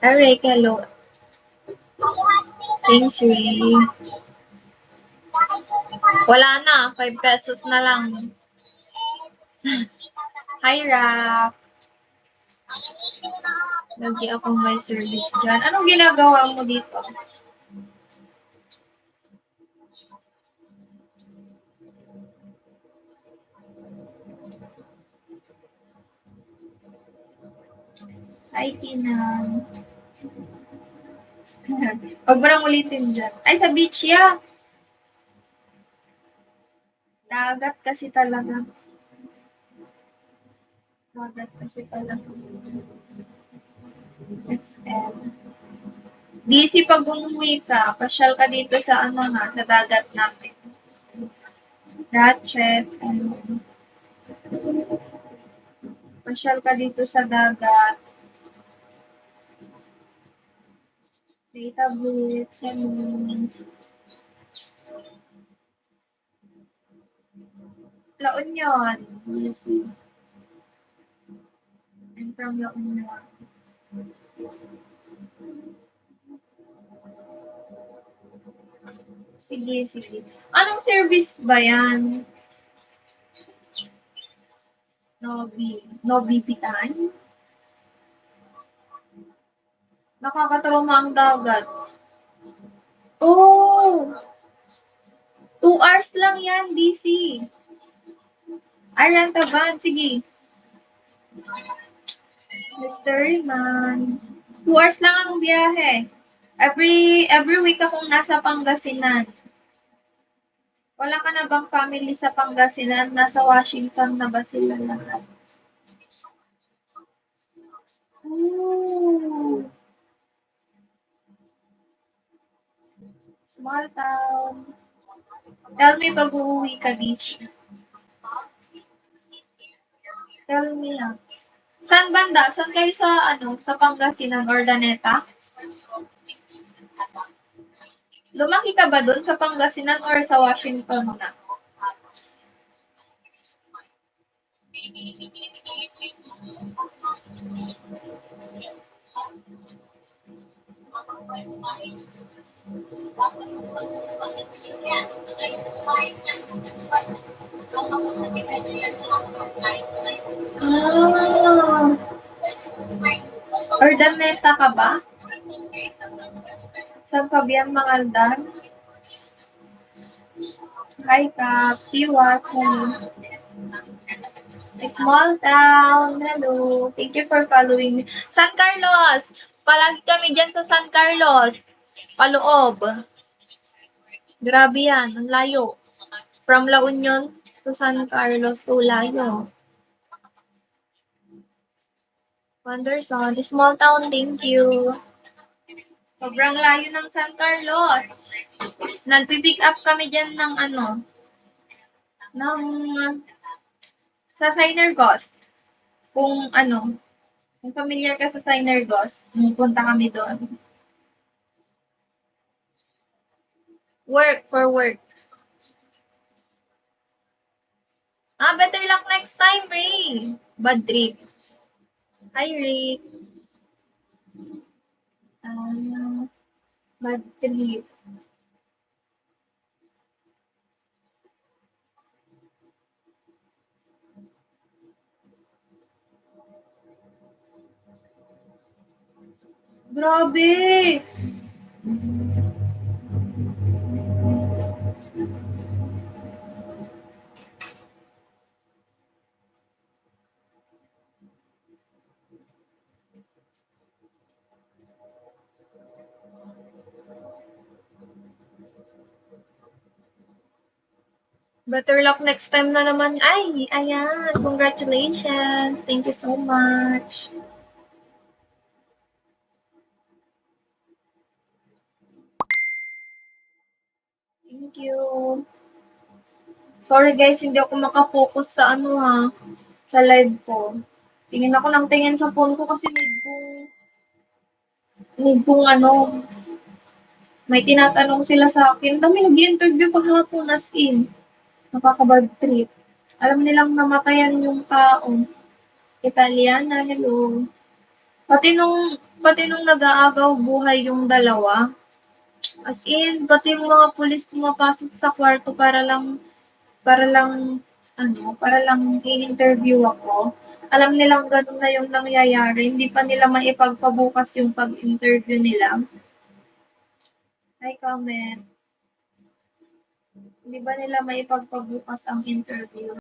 Aray, hello. Thanks, Ray. Wala na, 5 pesos na lang. Hi, Rap. Lagi akong may service dyan. Anong ginagawa mo dito? Hi, Tina. Huwag mo nang ulitin dyan. Ay, sa beach, yeah. Dagat kasi talaga. Dagat kasi talaga. XL. DC, pag umuwi ka, pasyal ka dito sa ano na, sa dagat namin. Ratchet, ano. Pasyal ka dito sa dagat. Data Blitz, ano. La Union, DC. I'm from La Union. Sige, sige. Anong service ba yan? Nobi Pitan? Nakakatrauma ang dagat. Oh! 2 hours lang yan, DC. Ay, Rantaban. Sige. Mystery Man. 2 hours lang ang biyahe. Every week akong nasa Pangasinan. Wala ka na bang family sa Pangasinan? Nasa Washington na ba sila lahat? Ooh. Small town. Tell me pag uuwi ka, DC. Tell me, ah. Saan banda? Saan kayo sa Pangasinan, Ordaneta? Lumaki ka ba doon sa Pangasinan or sa Washington na? Ah. Ordaneta ka ba? Saan ka biyan, Mangaldan? Hi, Kap. Piwat. Small town. Hello. Thank you for following me. San Carlos. Palagi kami dyan sa San Carlos. Paloob. Grabe yan. Ang layo. From La Union to San Carlos. So layo. Wonderson. Small town. Thank you. Sobrang layo ng San Carlos. Nagpipick up kami dyan ng sa Synergos. Kung familiar ka sa Synergos, punta kami doon. For work. Better luck next time, Ray. Bad trip. Hi, Ray. Bad trip. Grabe! Better luck next time na naman. Ay, ayan. Congratulations. Thank you so much. Thank you. Sorry guys, hindi ako makafocus sa sa live ko. Tingin ako ng tingin sa phone ko kasi need kong may tinatanong sila sa akin. Dami nag-interview kahapon as in. Nakaka-bad trip. Alam nilang namatayan yung tao. Italiana, hello. Pati nung Pati nung nag-aagaw buhay yung dalawa, as in, pati yung mga pulis pumapasok sa kwarto para lang i-interview ako. Alam nilang ganun na yung nangyayari, hindi pa nila maipagpabukas yung pag-interview nila. Hi, comment. Hindi ba nila maipagpabukas ang interview?